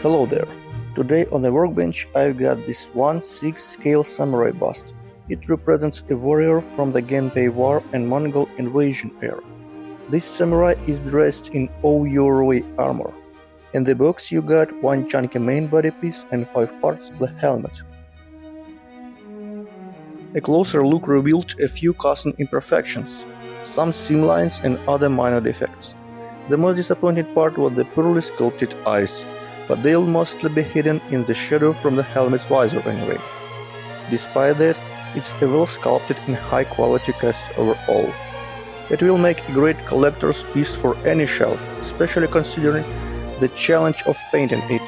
Hello there. Today on the workbench I've got this 1/6 scale samurai bust. It represents a warrior from the Genpei War and Mongol invasion era. This samurai is dressed in Oyoroi armor. In the box you got one chunky main body piece and 5 parts of the helmet. A closer look revealed a few casting imperfections, some seam lines and other minor defects. The most disappointing part was the poorly sculpted eyes, but they'll mostly be hidden in the shadow from the helmet's visor anyway. Despite that, it's a well sculpted and high quality cast overall. It will make a great collector's piece for any shelf, especially considering the challenge of painting it.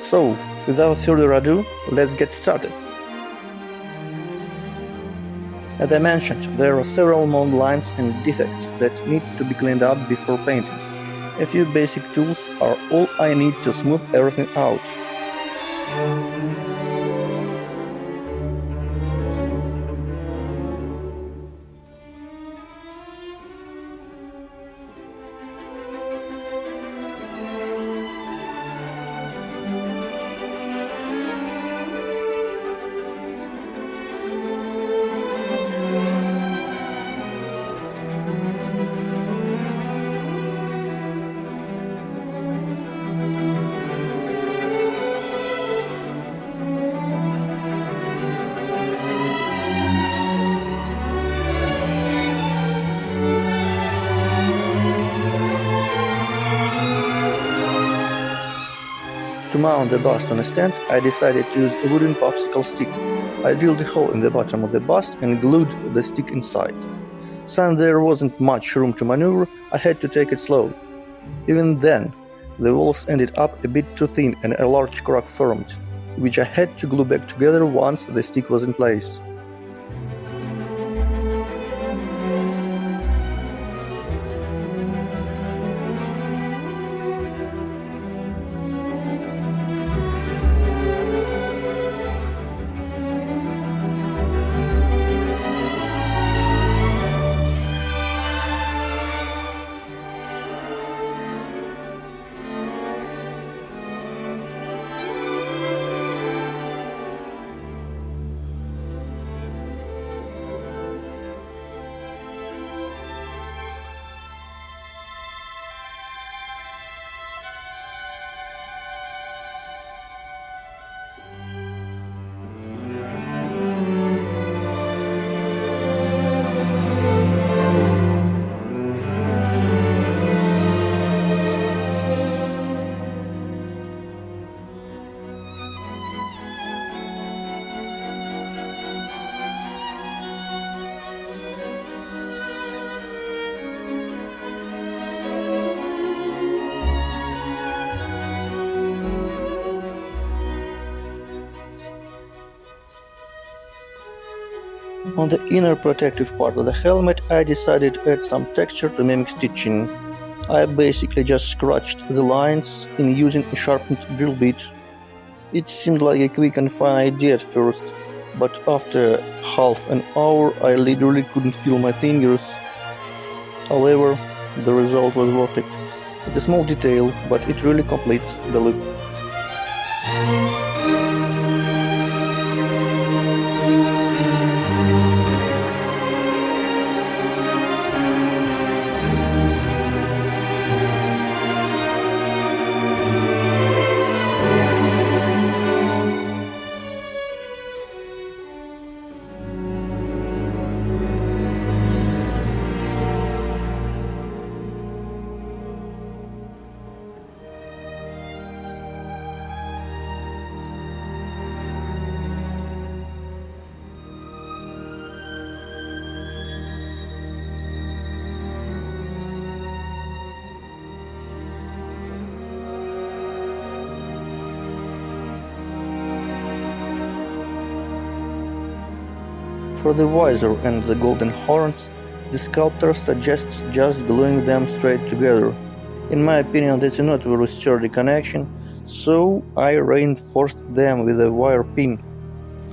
So, without further ado, let's get started. As I mentioned, there are several mold lines and defects that need to be cleaned up before painting. A few basic tools are all I need to smooth everything out. To mount the bust on a stand, I decided to use a wooden popsicle stick. I drilled a hole in the bottom of the bust and glued the stick inside. Since there wasn't much room to maneuver, I had to take it slow. Even then, the walls ended up a bit too thin and a large crack formed, which I had to glue back together once the stick was in place. On the inner protective part of the helmet, I decided to add some texture to mimic stitching. I basically just scratched the lines in using a sharpened drill bit. It seemed like a quick and fun idea at first, but after half an hour I literally couldn't feel my fingers. However, the result was worth it. It's a small detail, but it really completes the look. For the visor and the golden horns, the sculptor suggests just gluing them straight together. In my opinion, that's not a very sturdy connection, so I reinforced them with a wire pin.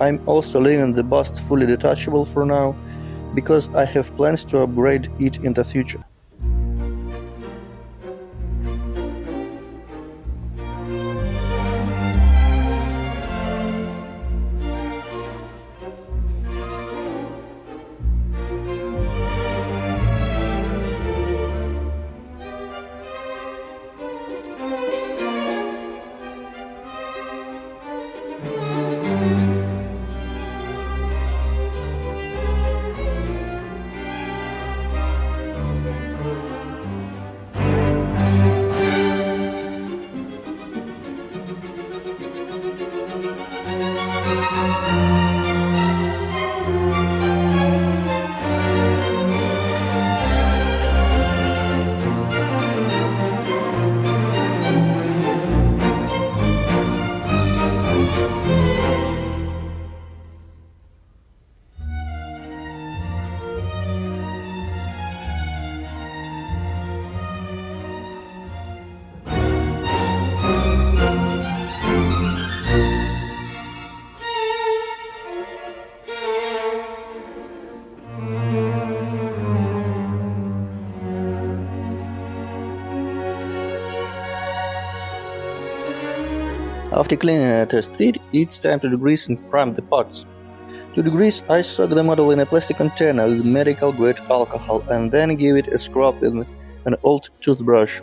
I'm also leaving the bust fully detachable for now, because I have plans to upgrade it in the future. After cleaning and testing it, it's time to degrease and prime the parts. To degrease, I soak the model in a plastic container with medical-grade alcohol and then give it a scrub with an old toothbrush.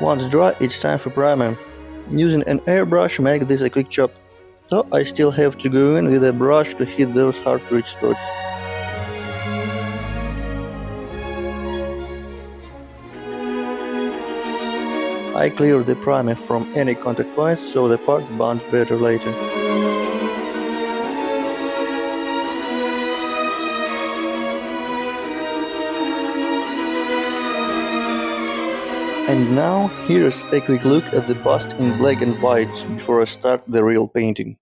Once dry, it's time for primer. Using an airbrush make this a quick job, though I still have to go in with a brush to hit those hard-to-reach spots. I clear the primer from any contact points so the parts bond better later. And now, here's a quick look at the bust in black and white before I start the real painting.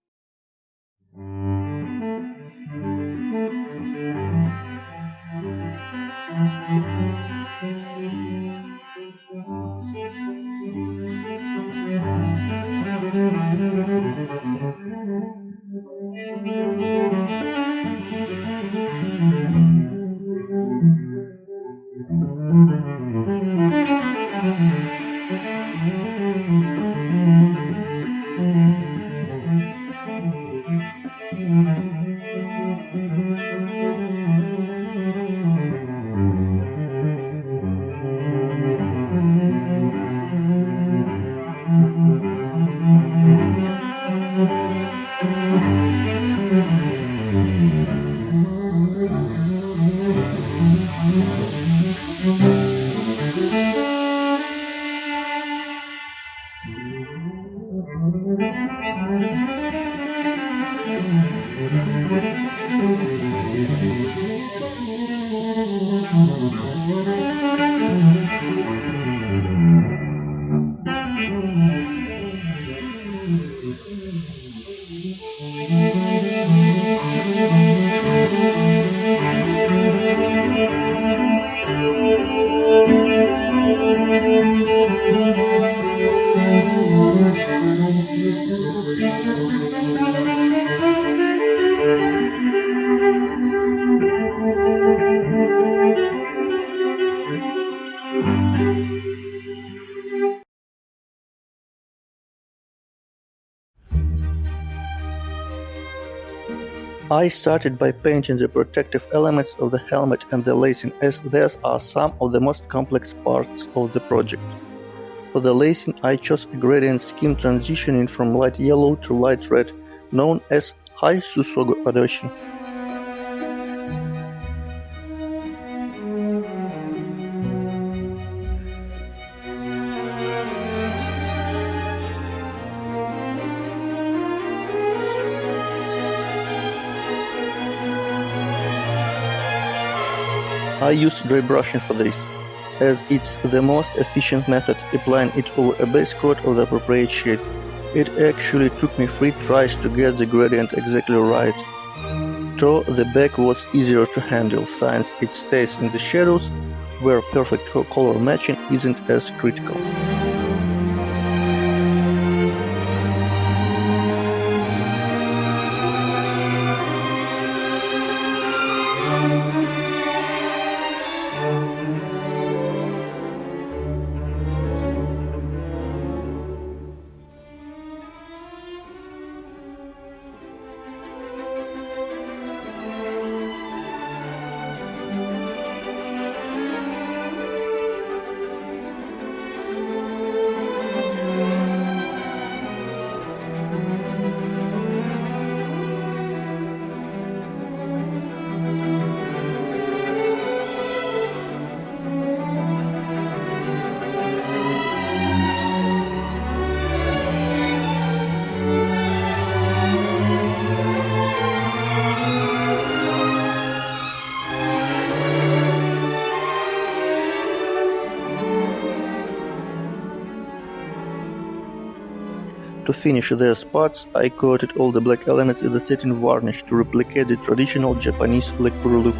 I started by painting the protective elements of the helmet and the lacing, as these are some of the most complex parts of the project. For the lacing, I chose a gradient scheme transitioning from light yellow to light red, known as Hai Susogo Adoshi. I used drybrushing for this, as it's the most efficient method, applying it over a base coat of the appropriate shade. It actually took me 3 tries to get the gradient exactly right. Though the back was easier to handle since it stays in the shadows, where perfect color matching isn't as critical. finished their spots, I coated all the black elements in the satin varnish to replicate the traditional Japanese lacquer look.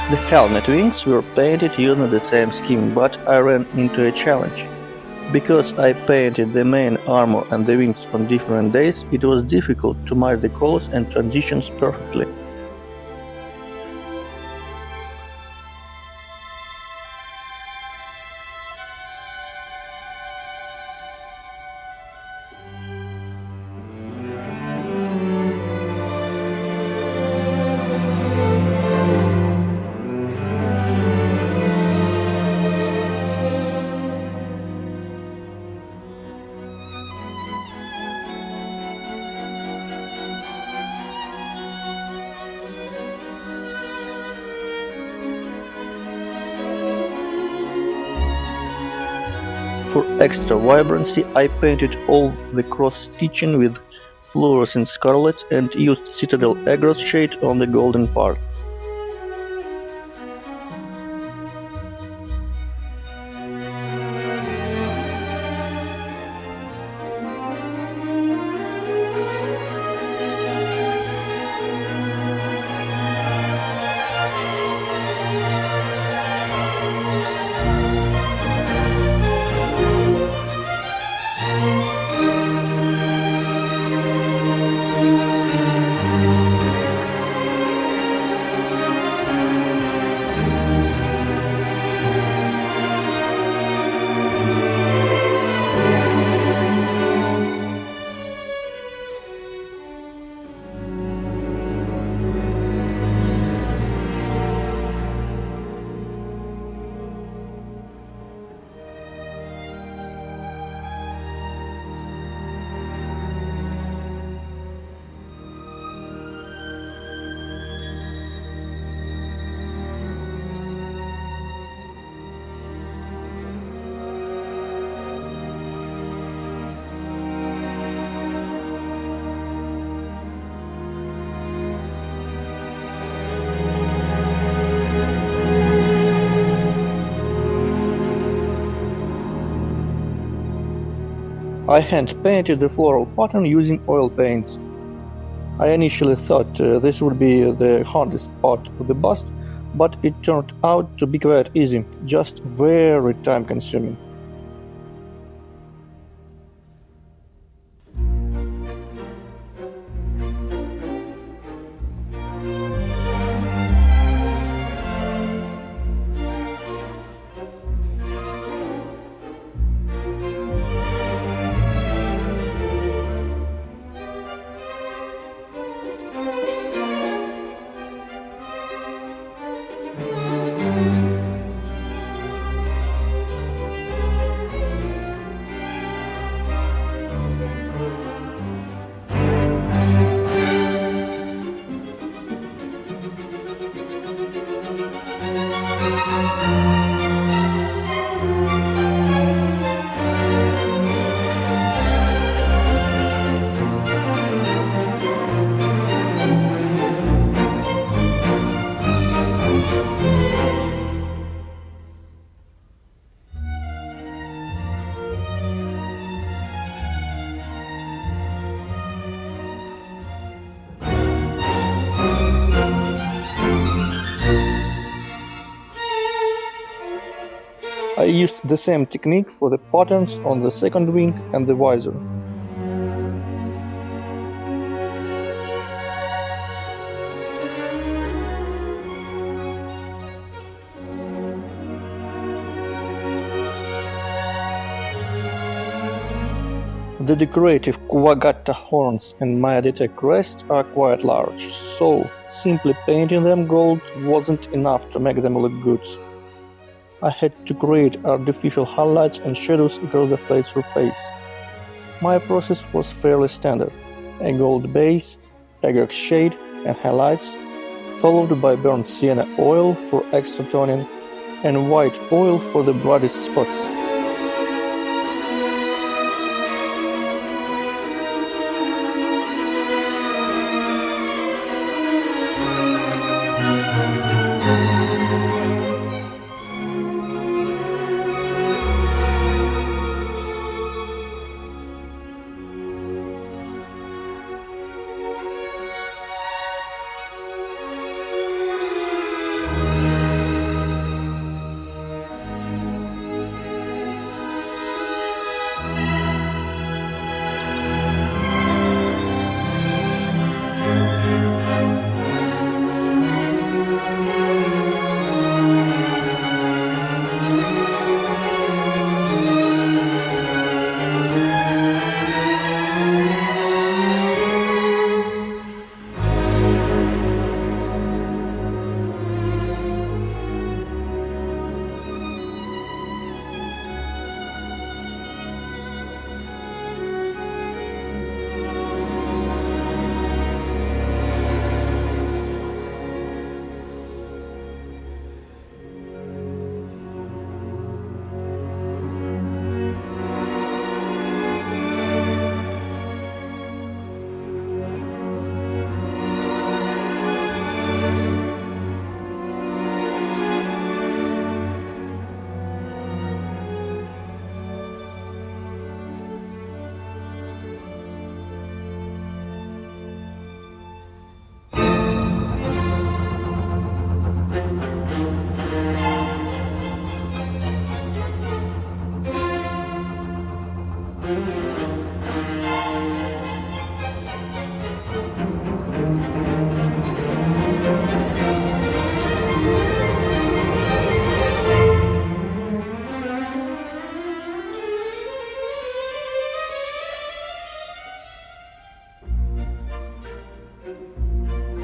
The helmet wings were painted using the same scheme, but I ran into a challenge. Because I painted the main armor and the wings on different days, it was difficult to match the colors and transitions perfectly. For extra vibrancy, I painted all the cross-stitching with fluorescent scarlet and used Citadel Agros shade on the golden part. I hand-painted the floral pattern using oil paints. I initially thought this would be the hardest part of the bust, but it turned out to be quite easy, just very time-consuming. I used the same technique for the patterns on the second wing and the visor. The decorative Kuwagata horns and Maedate crest are quite large, so simply painting them gold wasn't enough to make them look good. I had to create artificial highlights and shadows across the flat surface. My process was fairly standard: a gold base, agric shade and highlights, followed by burnt sienna oil for extra toning and white oil for the brightest spots.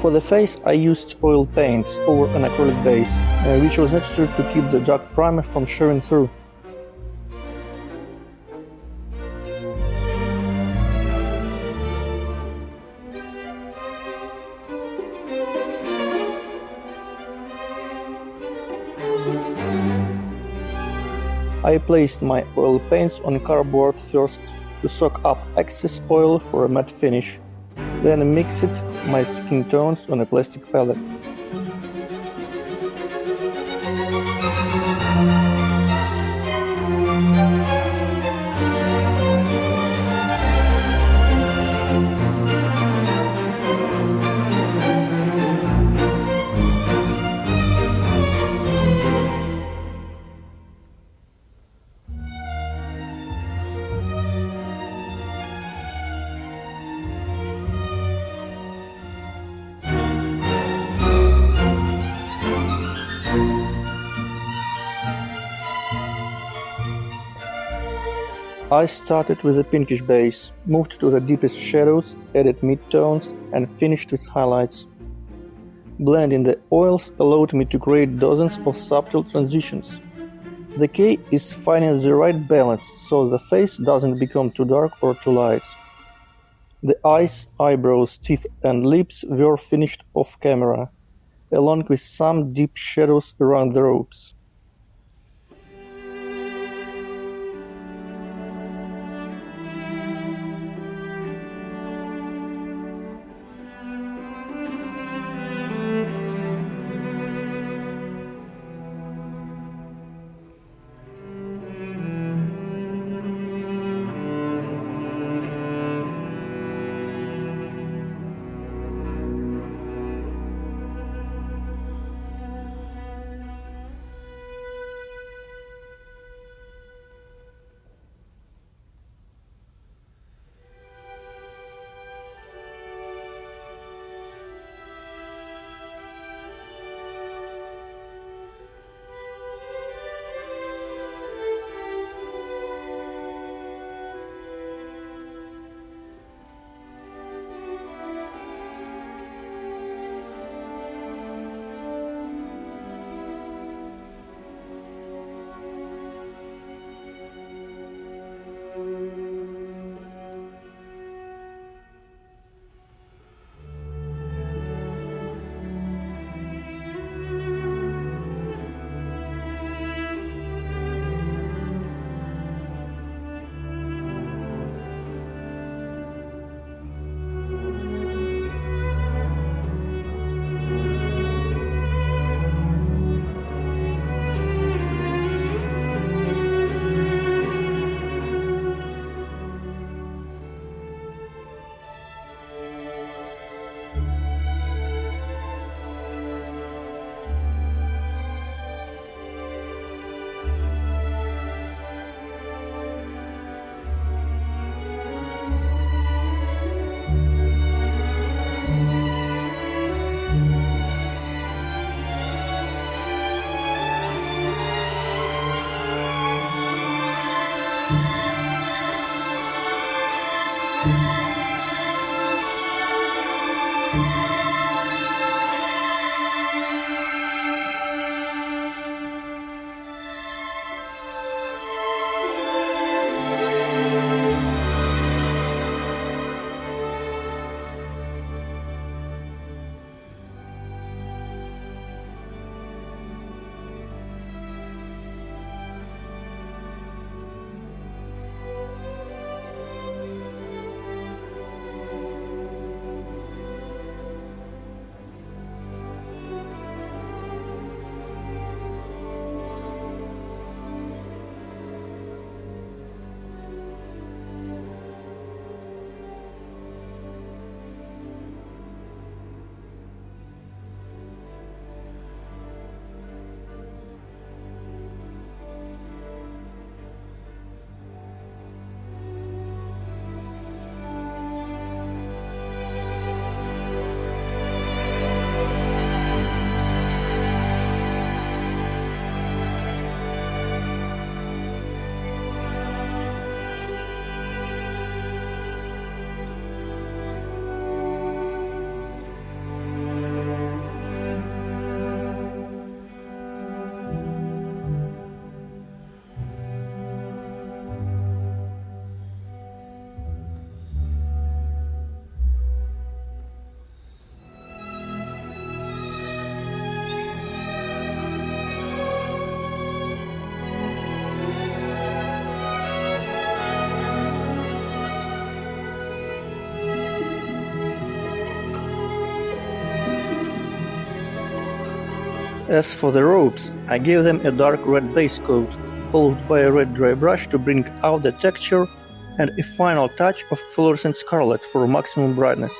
For the face I used oil paints over an acrylic base, which was necessary to keep the dark primer from showing through. I placed my oil paints on cardboard first to soak up excess oil for a matte finish, then mixed my skin tones on a plastic palette. I started with a pinkish base, moved to the deepest shadows, added midtones, and finished with highlights. Blending the oils allowed me to create dozens of subtle transitions. The key is finding the right balance so the face doesn't become too dark or too light. The eyes, eyebrows, teeth, and lips were finished off camera, along with some deep shadows around the robes. As for the robes, I gave them a dark red base coat, followed by a red dry brush to bring out the texture and a final touch of fluorescent scarlet for maximum brightness.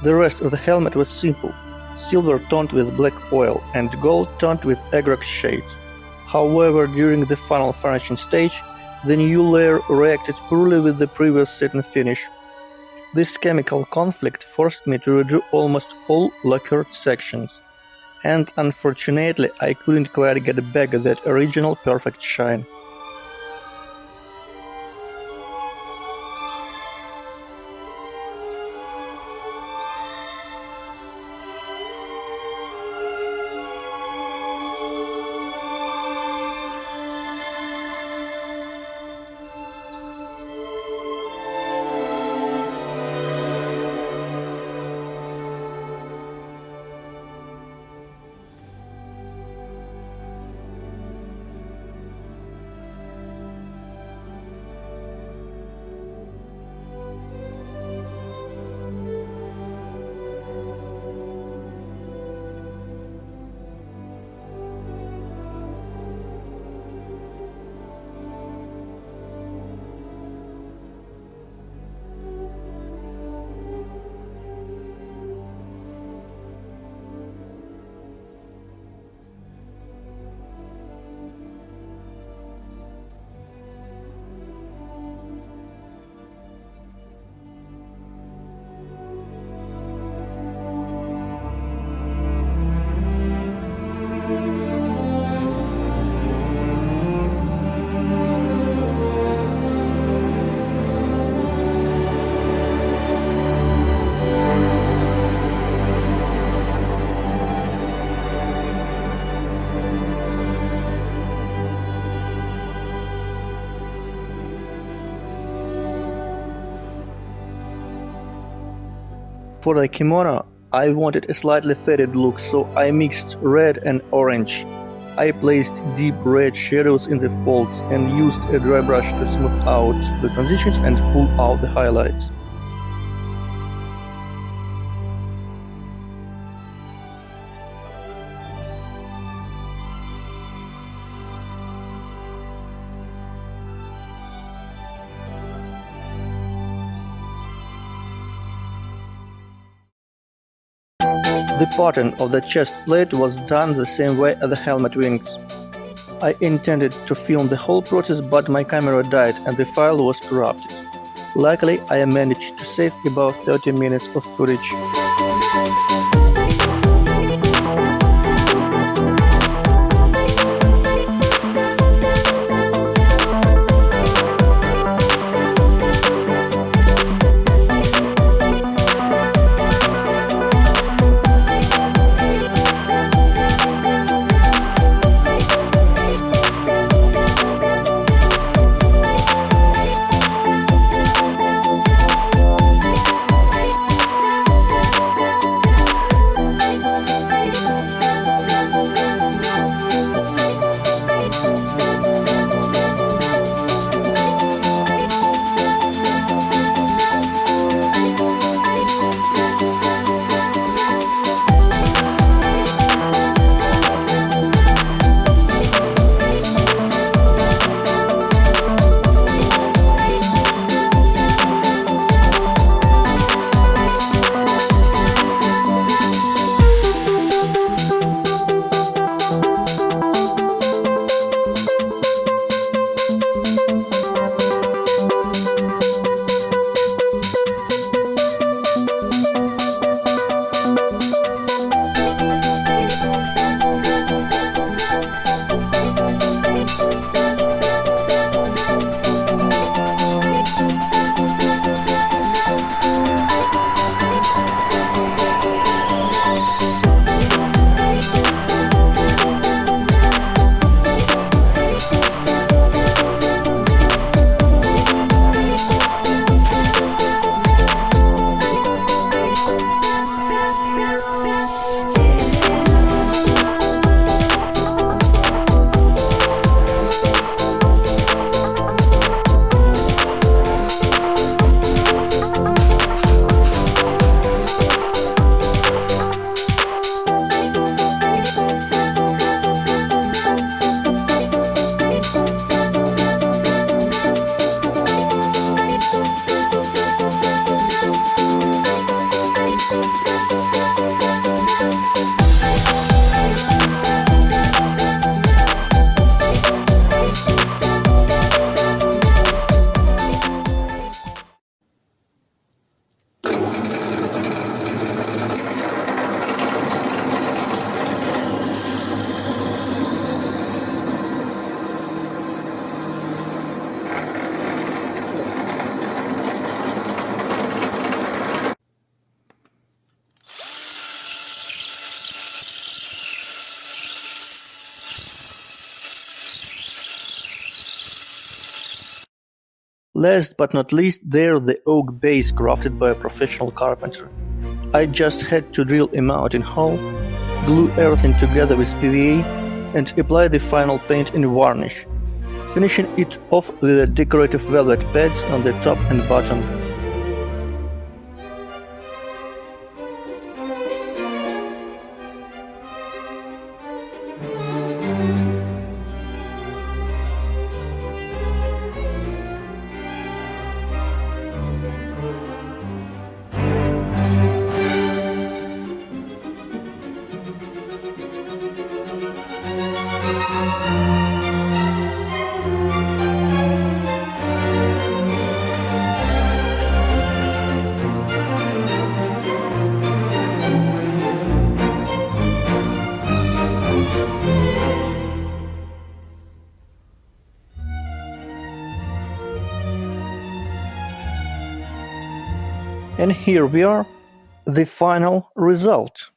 The rest of the helmet was simple, silver toned with black oil and gold toned with acrylic shade. However, during the final finishing stage, the new layer reacted poorly with the previous satin finish. This chemical conflict forced me to redo almost all lacquered sections, and unfortunately I couldn't quite get back that original perfect shine. For the kimono, I wanted a slightly faded look, so I mixed red and orange. I placed deep red shadows in the folds and used a dry brush to smooth out the transitions and pull out the highlights. The pattern of the chest plate was done the same way as the helmet wings. I intended to film the whole process, but my camera died and the file was corrupted. Luckily, I managed to save about 30 minutes of footage. Last but not least, there's the oak base crafted by a professional carpenter. I just had to drill a mountain hole, glue everything together with PVA, and apply the final paint and varnish, finishing it off with the decorative velvet pads on the top and bottom. And here we are, the final result.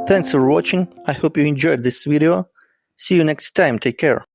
Thanks for watching, I hope you enjoyed this video. See you next time, take care.